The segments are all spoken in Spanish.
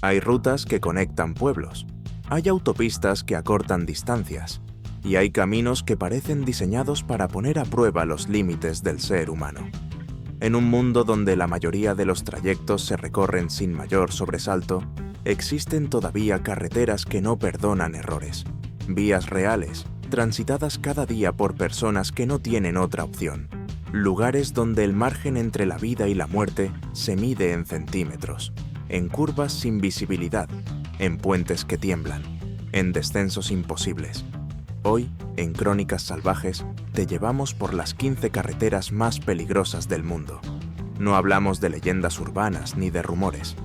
Hay rutas que conectan pueblos, hay autopistas que acortan distancias, y hay caminos que parecen diseñados para poner a prueba los límites del ser humano. En un mundo donde la mayoría de los trayectos se recorren sin mayor sobresalto, existen todavía carreteras que no perdonan errores, vías reales, transitadas cada día por personas que no tienen otra opción, lugares donde el margen entre la vida y la muerte se mide en centímetros, en curvas sin visibilidad, en puentes que tiemblan, en descensos imposibles. Hoy, en Crónicas Salvajes, te llevamos por las 15 carreteras más peligrosas del mundo. No hablamos de leyendas urbanas ni de rumores.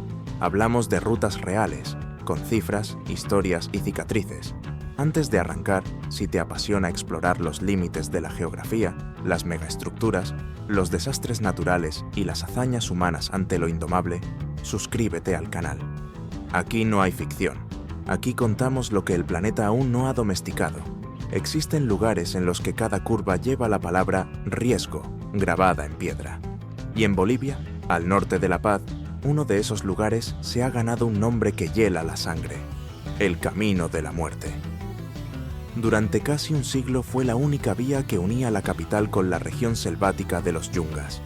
Hablamos de rutas reales, con cifras, historias y cicatrices. Antes de arrancar, si te apasiona explorar los límites de la geografía, las megaestructuras, los desastres naturales y las hazañas humanas ante lo indomable, suscríbete al canal. Aquí no hay ficción. Aquí contamos lo que el planeta aún no ha domesticado. Existen lugares en los que cada curva lleva la palabra riesgo grabada en piedra. Y en Bolivia, al norte de La Paz, uno de esos lugares se ha ganado un nombre que hiela la sangre: el Camino de la Muerte. Durante casi un siglo fue la única vía que unía la capital con la región selvática de los Yungas.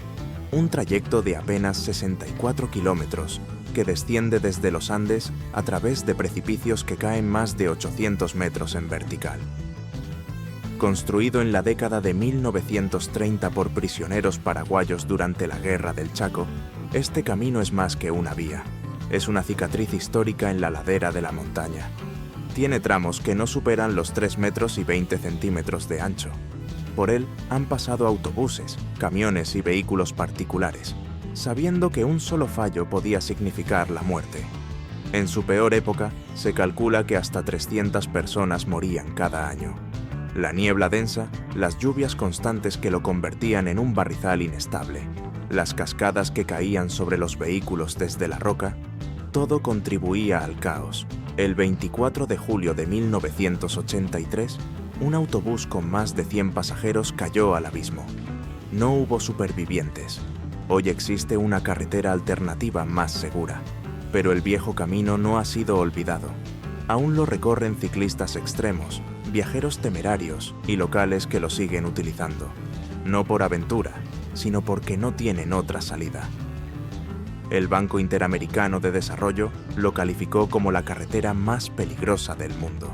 Un trayecto de apenas 64 kilómetros que desciende desde los Andes a través de precipicios que caen más de 800 metros en vertical. Construido en la década de 1930 por prisioneros paraguayos durante la Guerra del Chaco, este camino es más que una vía. Es una cicatriz histórica en la ladera de la montaña. Tiene tramos que no superan los 3 metros y 20 centímetros de ancho. Por él han pasado autobuses, camiones y vehículos particulares, sabiendo que un solo fallo podía significar la muerte. En su peor época, se calcula que hasta 300 personas morían cada año. La niebla densa, las lluvias constantes que lo convertían en un barrizal inestable, las cascadas que caían sobre los vehículos desde la roca, todo contribuía al caos. El 24 de julio de 1983, un autobús con más de 100 pasajeros cayó al abismo. No hubo supervivientes. Hoy existe una carretera alternativa más segura, pero el viejo camino no ha sido olvidado. Aún lo recorren ciclistas extremos, viajeros temerarios y locales que lo siguen utilizando, no por aventura, sino porque no tienen otra salida. El Banco Interamericano de Desarrollo lo calificó como la carretera más peligrosa del mundo.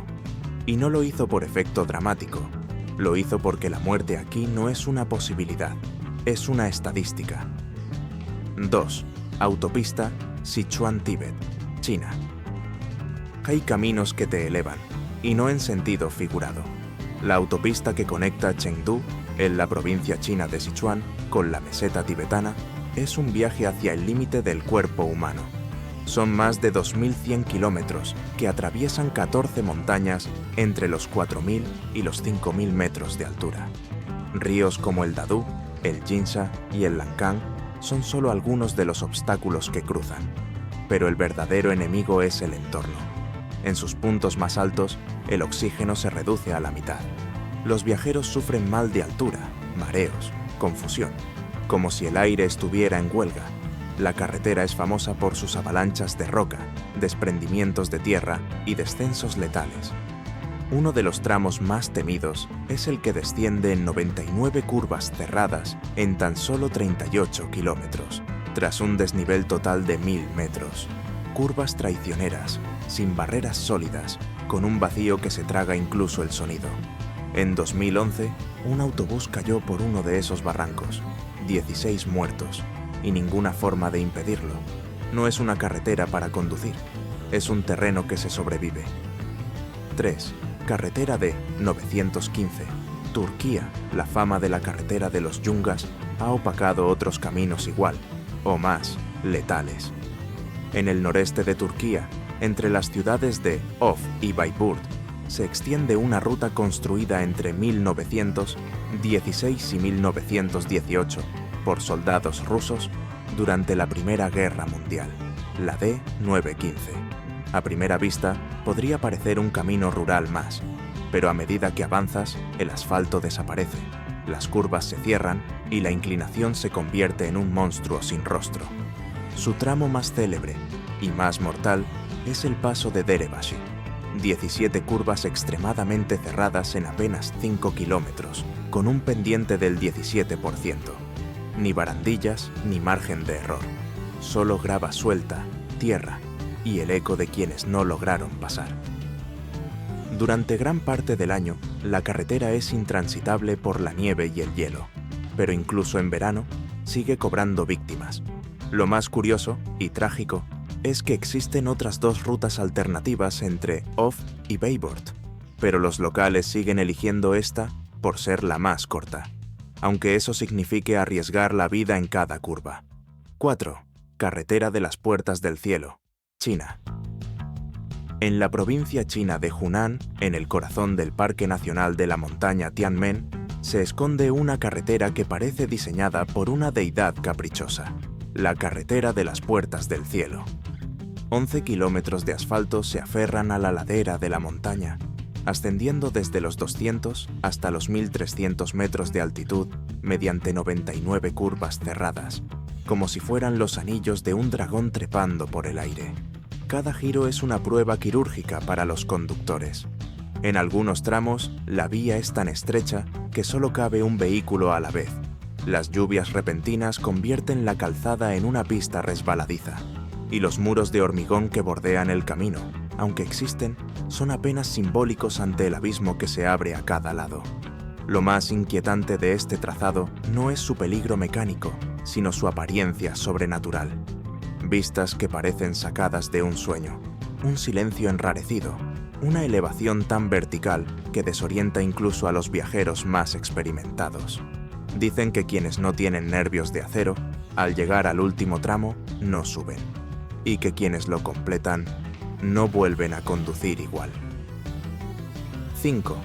Y no lo hizo por efecto dramático, lo hizo porque la muerte aquí no es una posibilidad, es una estadística. 2. Autopista Sichuan-Tíbet, China. Hay caminos que te elevan, y no en sentido figurado. La autopista que conecta Chengdu, en la provincia china de Sichuan, con la meseta tibetana, es un viaje hacia el límite del cuerpo humano. Son más de 2.100 kilómetros que atraviesan 14 montañas entre los 4.000 y los 5.000 metros de altura. Ríos como el Dadu, el Jinsha y el Lancang son solo algunos de los obstáculos que cruzan. Pero el verdadero enemigo es el entorno. En sus puntos más altos, el oxígeno se reduce a la mitad. Los viajeros sufren mal de altura, mareos, confusión, como si el aire estuviera en huelga. La carretera es famosa por sus avalanchas de roca, desprendimientos de tierra y descensos letales. Uno de los tramos más temidos es el que desciende en 99 curvas cerradas en tan solo 38 kilómetros, tras un desnivel total de 1.000 metros. Curvas traicioneras, sin barreras sólidas, con un vacío que se traga incluso el sonido. En 2011, un autobús cayó por uno de esos barrancos, 16 muertos, y ninguna forma de impedirlo. No es una carretera para conducir, es un terreno que se sobrevive. 3. Carretera D-915, Turquía. La fama de la carretera de los Yungas ha opacado otros caminos igual, o más, letales. En el noreste de Turquía, entre las ciudades de Of y Bayburt, se extiende una ruta construida entre 1916 y 1918 por soldados rusos durante la Primera Guerra Mundial, la D-915. A primera vista, podría parecer un camino rural más, pero a medida que avanzas, el asfalto desaparece, las curvas se cierran y la inclinación se convierte en un monstruo sin rostro. Su tramo más célebre y más mortal es el paso de Derebashi. 17 curvas extremadamente cerradas en apenas 5 kilómetros, con un pendiente del 17%. Ni barandillas ni margen de error. Solo grava suelta, tierra y el eco de quienes no lograron pasar. Durante gran parte del año, la carretera es intransitable por la nieve y el hielo, pero incluso en verano sigue cobrando víctimas. Lo más curioso y trágico es que existen otras dos rutas alternativas entre Off y Bayport, pero los locales siguen eligiendo esta por ser la más corta, aunque eso signifique arriesgar la vida en cada curva. 4. Carretera de las Puertas del Cielo, China. En la provincia china de Hunan, en el corazón del Parque Nacional de la Montaña Tianmen, se esconde una carretera que parece diseñada por una deidad caprichosa, la Carretera de las Puertas del Cielo. 11 kilómetros de asfalto se aferran a la ladera de la montaña, ascendiendo desde los 200 hasta los 1300 metros de altitud mediante 99 curvas cerradas, como si fueran los anillos de un dragón trepando por el aire. Cada giro es una prueba quirúrgica para los conductores. En algunos tramos, la vía es tan estrecha que solo cabe un vehículo a la vez. Las lluvias repentinas convierten la calzada en una pista resbaladiza, y los muros de hormigón que bordean el camino, aunque existen, son apenas simbólicos ante el abismo que se abre a cada lado. Lo más inquietante de este trazado no es su peligro mecánico, sino su apariencia sobrenatural. Vistas que parecen sacadas de un sueño, un silencio enrarecido, una elevación tan vertical que desorienta incluso a los viajeros más experimentados. Dicen que quienes no tienen nervios de acero, al llegar al último tramo, no suben, y que quienes lo completan no vuelven a conducir igual. 5.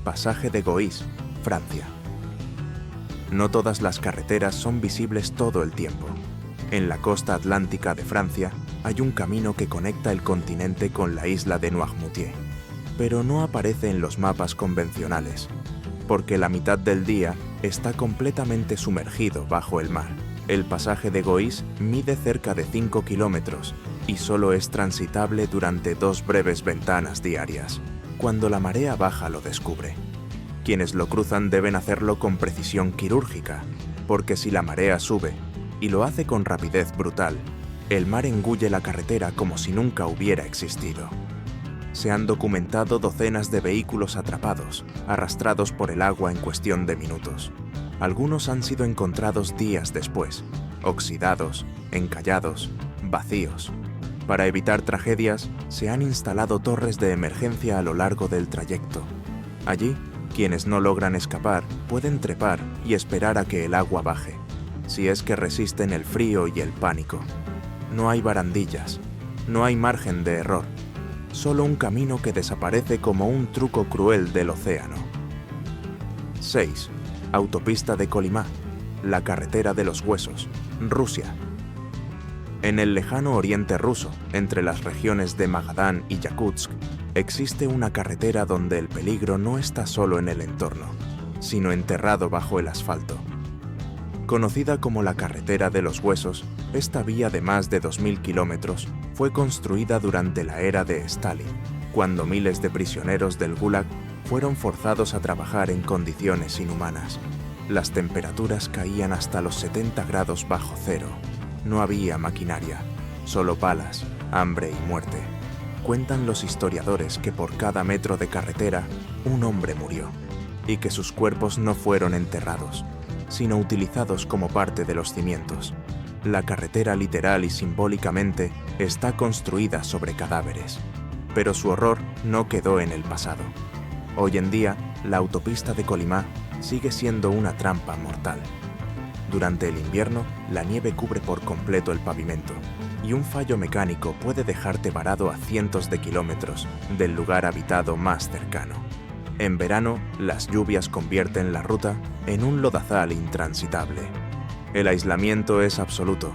Pasaje de Gois, Francia. No todas las carreteras son visibles todo el tiempo. En la costa atlántica de Francia hay un camino que conecta el continente con la isla de Noirmoutier, pero no aparece en los mapas convencionales, porque la mitad del día está completamente sumergido bajo el mar. El pasaje de Gois mide cerca de 5 kilómetros y solo es transitable durante 2 breves ventanas diarias, cuando la marea baja lo descubre. Quienes lo cruzan deben hacerlo con precisión quirúrgica, porque si la marea sube, y lo hace con rapidez brutal, el mar engulle la carretera como si nunca hubiera existido. Se han documentado docenas de vehículos atrapados, arrastrados por el agua en cuestión de minutos. Algunos han sido encontrados días después, oxidados, encallados, vacíos. Para evitar tragedias, se han instalado torres de emergencia a lo largo del trayecto. Allí, quienes no logran escapar pueden trepar y esperar a que el agua baje, si es que resisten el frío y el pánico. No hay barandillas, no hay margen de error, solo un camino que desaparece como un truco cruel del océano. 6. Autopista de Kolyma, la carretera de los huesos, Rusia. En el lejano oriente ruso, entre las regiones de Magadán y Yakutsk, existe una carretera donde el peligro no está solo en el entorno, sino enterrado bajo el asfalto. Conocida como la Carretera de los Huesos, esta vía de más de 2000 kilómetros fue construida durante la era de Stalin, cuando miles de prisioneros del Gulag fueron forzados a trabajar en condiciones inhumanas. Las temperaturas caían hasta los 70 grados bajo cero. No había maquinaria, solo palas, hambre y muerte. Cuentan los historiadores que por cada metro de carretera, un hombre murió, y que sus cuerpos no fueron enterrados, sino utilizados como parte de los cimientos. La carretera literal y simbólicamente está construida sobre cadáveres, pero su horror no quedó en el pasado. Hoy en día, la autopista de Kolyma sigue siendo una trampa mortal. Durante el invierno, la nieve cubre por completo el pavimento, y un fallo mecánico puede dejarte varado a cientos de kilómetros del lugar habitado más cercano. En verano, las lluvias convierten la ruta en un lodazal intransitable. El aislamiento es absoluto,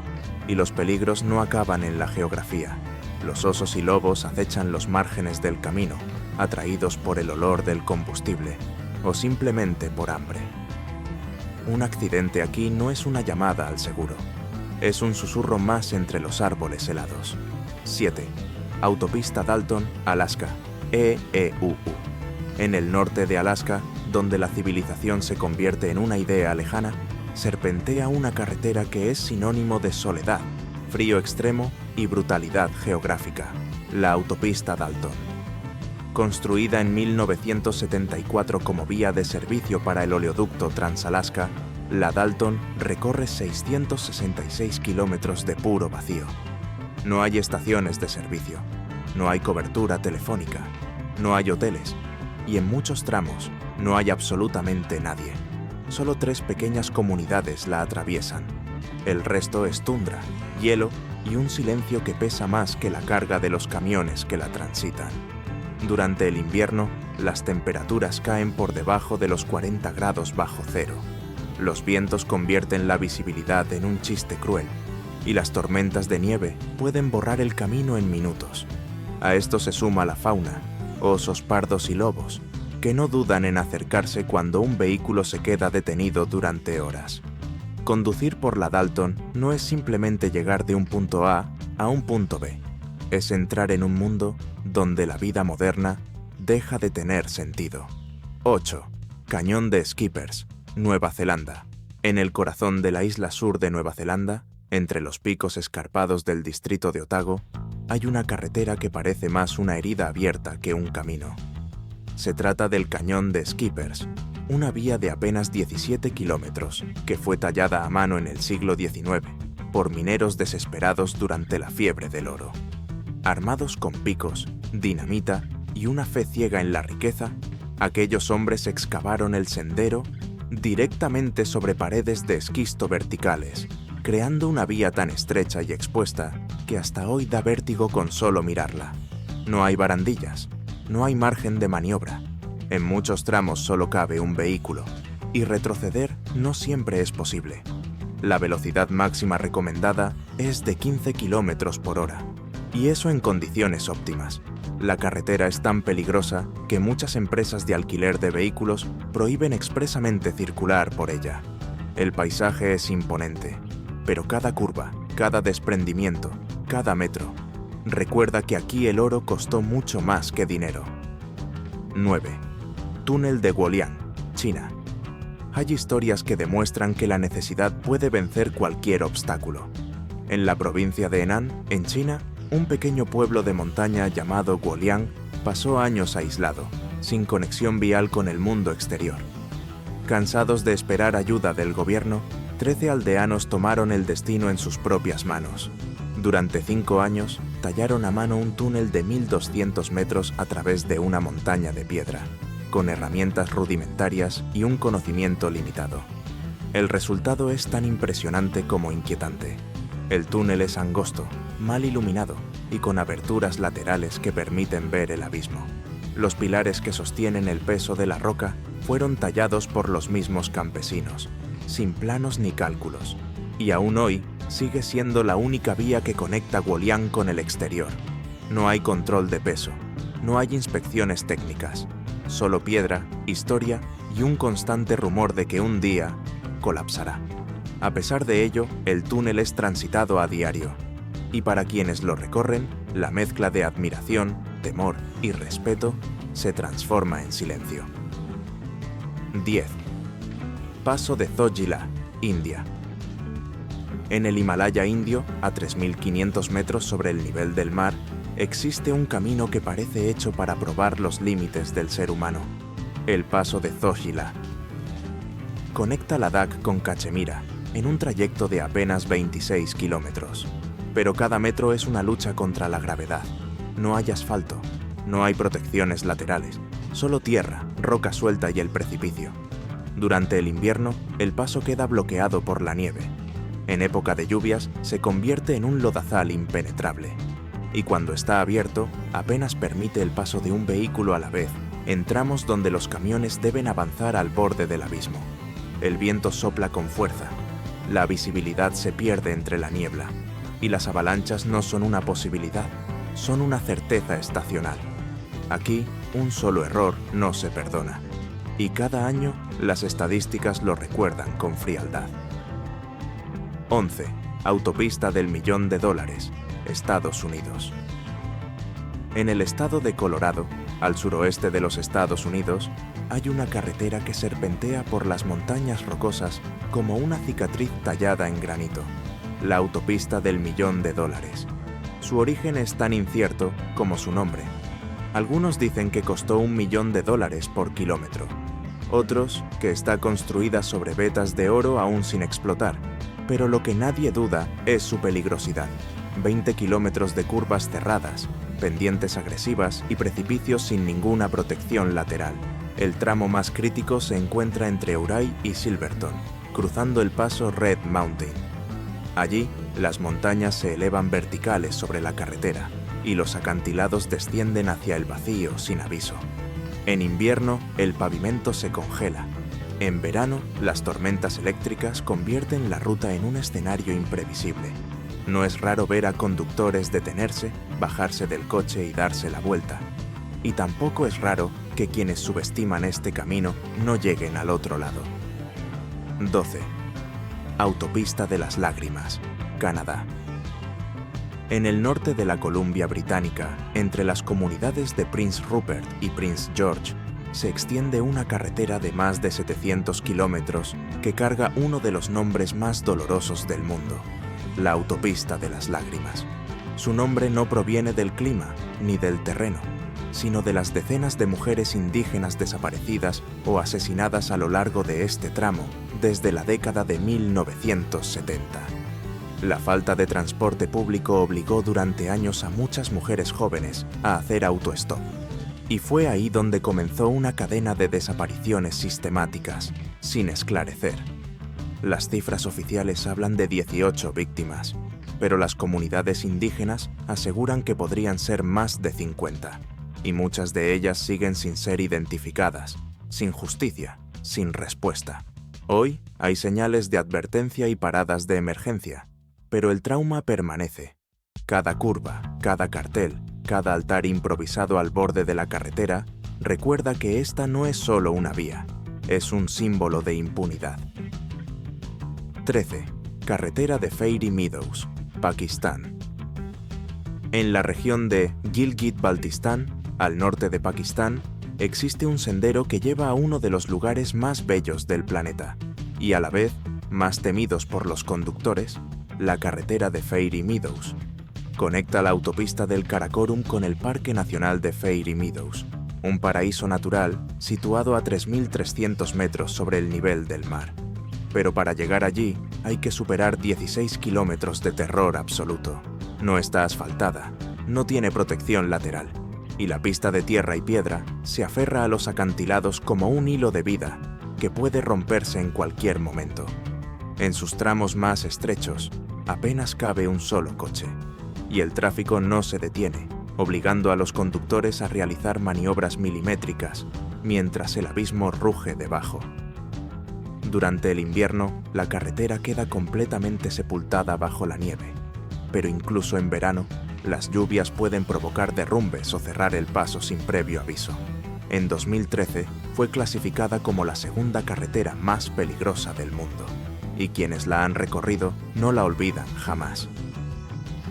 y los peligros no acaban en la geografía. Los osos y lobos acechan los márgenes del camino, atraídos por el olor del combustible, o simplemente por hambre. Un accidente aquí no es una llamada al seguro, es un susurro más entre los árboles helados. 7. Autopista Dalton, Alaska, EEUU. En el norte de Alaska, donde la civilización se convierte en una idea lejana, serpentea una carretera que es sinónimo de soledad, frío extremo y brutalidad geográfica, la Autopista Dalton. Construida en 1974 como vía de servicio para el oleoducto Trans-Alaska, la Dalton recorre 666 kilómetros de puro vacío. No hay estaciones de servicio, no hay cobertura telefónica, no hay hoteles y en muchos tramos no hay absolutamente nadie. Solo 3 pequeñas comunidades la atraviesan. El resto es tundra, hielo y un silencio que pesa más que la carga de los camiones que la transitan. Durante el invierno, las temperaturas caen por debajo de los 40 grados bajo cero. Los vientos convierten la visibilidad en un chiste cruel, y las tormentas de nieve pueden borrar el camino en minutos. A esto se suma la fauna, osos pardos y lobos, que no dudan en acercarse cuando un vehículo se queda detenido durante horas. Conducir por la Dalton no es simplemente llegar de un punto A a un punto B. Es entrar en un mundo donde la vida moderna deja de tener sentido. 8. Cañón de Skippers, Nueva Zelanda. En el corazón de la isla sur de Nueva Zelanda, entre los picos escarpados del distrito de Otago, hay una carretera que parece más una herida abierta que un camino. Se trata del Cañón de Skippers, una vía de apenas 17 kilómetros que fue tallada a mano en el siglo XIX por mineros desesperados durante la fiebre del oro. Armados con picos, dinamita y una fe ciega en la riqueza, aquellos hombres excavaron el sendero directamente sobre paredes de esquisto verticales, creando una vía tan estrecha y expuesta que hasta hoy da vértigo con solo mirarla. No hay barandillas, no hay margen de maniobra. En muchos tramos solo cabe un vehículo, y retroceder no siempre es posible. La velocidad máxima recomendada es de 15 km por hora. Y eso en condiciones óptimas. La carretera es tan peligrosa que muchas empresas de alquiler de vehículos prohíben expresamente circular por ella. El paisaje es imponente, pero cada curva, cada desprendimiento, cada metro, recuerda que aquí el oro costó mucho más que dinero. 9. Túnel de Guoliang, China. Hay historias que demuestran que la necesidad puede vencer cualquier obstáculo. En la provincia de Henan, en China, un pequeño pueblo de montaña llamado Guoliang pasó años aislado, sin conexión vial con el mundo exterior. Cansados de esperar ayuda del gobierno, 13 aldeanos tomaron el destino en sus propias manos. Durante 5 años, tallaron a mano un túnel de 1.200 metros a través de una montaña de piedra, con herramientas rudimentarias y un conocimiento limitado. El resultado es tan impresionante como inquietante. El túnel es angosto, mal iluminado y con aberturas laterales que permiten ver el abismo. Los pilares que sostienen el peso de la roca fueron tallados por los mismos campesinos, sin planos ni cálculos, y aún hoy sigue siendo la única vía que conecta Guoliang con el exterior. No hay control de peso, no hay inspecciones técnicas, solo piedra, historia y un constante rumor de que un día colapsará. A pesar de ello, el túnel es transitado a diario, y para quienes lo recorren, la mezcla de admiración, temor y respeto se transforma en silencio. 10. Paso de Zojila, India. En el Himalaya indio, a 3.500 metros sobre el nivel del mar, existe un camino que parece hecho para probar los límites del ser humano, el Paso de Zojila. Conecta Ladakh con Cachemira, en un trayecto de apenas 26 kilómetros. Pero cada metro es una lucha contra la gravedad. No hay asfalto, no hay protecciones laterales, solo tierra, roca suelta y el precipicio. Durante el invierno, el paso queda bloqueado por la nieve. En época de lluvias, se convierte en un lodazal impenetrable. Y cuando está abierto, apenas permite el paso de un vehículo a la vez, en tramos donde los camiones deben avanzar al borde del abismo. El viento sopla con fuerza. La visibilidad se pierde entre la niebla. Y las avalanchas no son una posibilidad, son una certeza estacional. Aquí, un solo error no se perdona. Y cada año, las estadísticas lo recuerdan con frialdad. 11. Autopista del $1.000.000, Estados Unidos. En el estado de Colorado, al suroeste de los Estados Unidos, hay una carretera que serpentea por las montañas rocosas como una cicatriz tallada en granito, la autopista del $1.000.000. Su origen es tan incierto como su nombre. Algunos dicen que costó $1.000.000 por kilómetro. Otros, que está construida sobre vetas de oro aún sin explotar. Pero lo que nadie duda es su peligrosidad. 20 kilómetros de curvas cerradas, pendientes agresivas y precipicios sin ninguna protección lateral. El tramo más crítico se encuentra entre Ouray y Silverton, cruzando el paso Red Mountain. Allí, las montañas se elevan verticales sobre la carretera y los acantilados descienden hacia el vacío sin aviso. En invierno, el pavimento se congela. En verano, las tormentas eléctricas convierten la ruta en un escenario imprevisible. No es raro ver a conductores detenerse, bajarse del coche y darse la vuelta. Y tampoco es raro que quienes subestiman este camino no lleguen al otro lado. 12. Autopista de las Lágrimas, Canadá. En el norte de la Columbia Británica, entre las comunidades de Prince Rupert y Prince George, se extiende una carretera de más de 700 kilómetros que carga uno de los nombres más dolorosos del mundo, la Autopista de las Lágrimas. Su nombre no proviene del clima ni del terreno, sino de las decenas de mujeres indígenas desaparecidas o asesinadas a lo largo de este tramo desde la década de 1970. La falta de transporte público obligó durante años a muchas mujeres jóvenes a hacer autostop. Y fue ahí donde comenzó una cadena de desapariciones sistemáticas, sin esclarecer. Las cifras oficiales hablan de 18 víctimas, pero las comunidades indígenas aseguran que podrían ser más de 50, y muchas de ellas siguen sin ser identificadas, sin justicia, sin respuesta. Hoy hay señales de advertencia y paradas de emergencia, pero el trauma permanece. Cada curva, cada cartel, cada altar improvisado al borde de la carretera recuerda que esta no es solo una vía, es un símbolo de impunidad. 13. Carretera de Fairy Meadows, Pakistán. En la región de Gilgit-Baltistán, al norte de Pakistán, existe un sendero que lleva a uno de los lugares más bellos del planeta, y a la vez, más temidos por los conductores, la carretera de Fairy Meadows. Conecta la autopista del Karakorum con el Parque Nacional de Fairy Meadows, un paraíso natural situado a 3.300 metros sobre el nivel del mar. Pero para llegar allí hay que superar 16 kilómetros de terror absoluto. No está asfaltada, no tiene protección lateral, y la pista de tierra y piedra se aferra a los acantilados como un hilo de vida que puede romperse en cualquier momento. En sus tramos más estrechos, apenas cabe un solo coche, y el tráfico no se detiene, obligando a los conductores a realizar maniobras milimétricas mientras el abismo ruge debajo. Durante el invierno, la carretera queda completamente sepultada bajo la nieve, pero incluso en verano, las lluvias pueden provocar derrumbes o cerrar el paso sin previo aviso. En 2013 fue clasificada como la segunda carretera más peligrosa del mundo, y quienes la han recorrido no la olvidan jamás.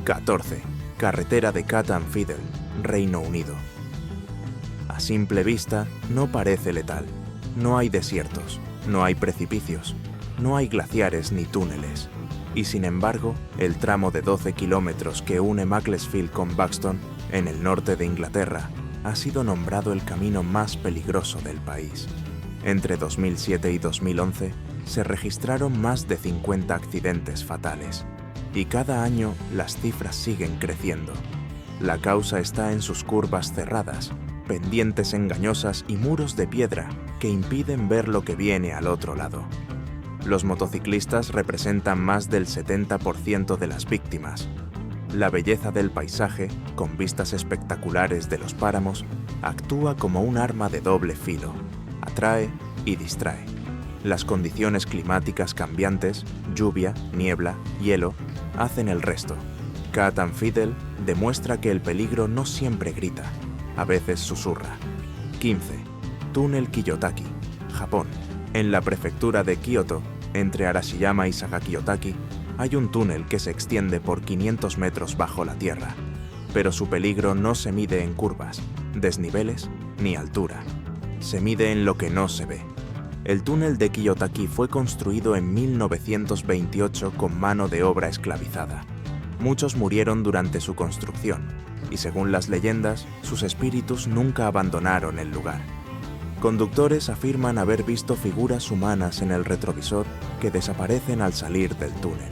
14. Carretera de Cat and Fiddle, Reino Unido. A simple vista, no parece letal. No hay desiertos, no hay precipicios, no hay glaciares ni túneles. Y sin embargo, el tramo de 12 kilómetros que une Macclesfield con Buxton, en el norte de Inglaterra, ha sido nombrado el camino más peligroso del país. Entre 2007 y 2011, se registraron más de 50 accidentes fatales. Y cada año las cifras siguen creciendo. La causa está en sus curvas cerradas, pendientes engañosas y muros de piedra que impiden ver lo que viene al otro lado. Los motociclistas representan más del 70% de las víctimas. La belleza del paisaje, con vistas espectaculares de los páramos, actúa como un arma de doble filo, atrae y distrae. Las condiciones climáticas cambiantes, lluvia, niebla, hielo, hacen el resto. Cat and Fiddle demuestra que el peligro no siempre grita, a veces susurra. 15. Túnel Kiyotaki, Japón. En la prefectura de Kioto, entre Arashiyama y Sagakiyotaki, hay un túnel que se extiende por 500 metros bajo la tierra. pero su peligro no se mide en curvas, desniveles ni altura. Se mide en lo que no se ve. El túnel de Kiyotaki fue construido en 1928 con mano de obra esclavizada. Muchos murieron durante su construcción, y según las leyendas, sus espíritus nunca abandonaron el lugar. Conductores afirman haber visto figuras humanas en el retrovisor que desaparecen al salir del túnel.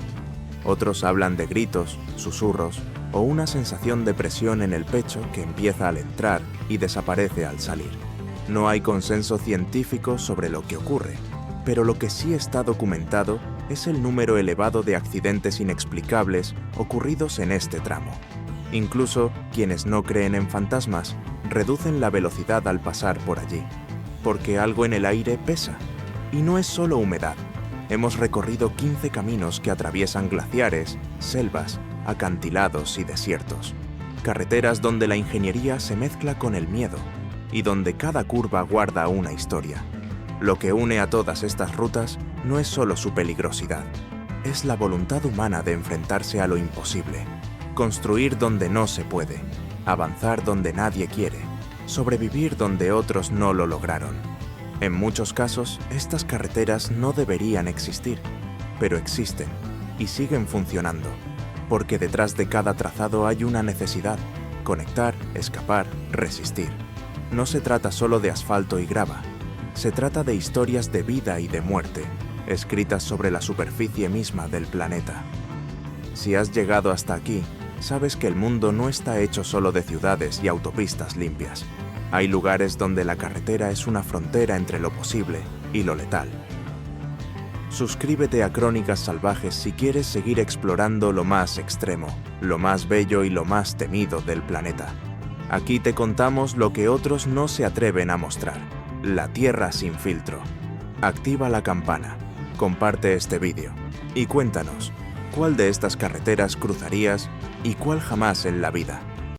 Otros hablan de gritos, susurros o una sensación de presión en el pecho que empieza al entrar y desaparece al salir. No hay consenso científico sobre lo que ocurre, pero lo que sí está documentado es el número elevado de accidentes inexplicables ocurridos en este tramo. Incluso quienes no creen en fantasmas reducen la velocidad al pasar por allí, porque algo en el aire pesa. Y no es solo humedad. Hemos recorrido 15 caminos que atraviesan glaciares, selvas, acantilados y desiertos. Carreteras donde la ingeniería se mezcla con el miedo y donde cada curva guarda una historia. Lo que une a todas estas rutas no es solo su peligrosidad, es la voluntad humana de enfrentarse a lo imposible, construir donde no se puede, avanzar donde nadie quiere, sobrevivir donde otros no lo lograron. En muchos casos, estas carreteras no deberían existir, pero existen y siguen funcionando, porque detrás de cada trazado hay una necesidad: conectar, escapar, resistir. No se trata solo de asfalto y grava, se trata de historias de vida y de muerte, escritas sobre la superficie misma del planeta. Si has llegado hasta aquí, sabes que el mundo no está hecho solo de ciudades y autopistas limpias. Hay lugares donde la carretera es una frontera entre lo posible y lo letal. Suscríbete a Crónicas Salvajes si quieres seguir explorando lo más extremo, lo más bello y lo más temido del planeta. Aquí te contamos lo que otros no se atreven a mostrar: la Tierra sin filtro. Activa la campana, comparte este vídeo y cuéntanos, ¿cuál de estas carreteras cruzarías y cuál jamás en la vida?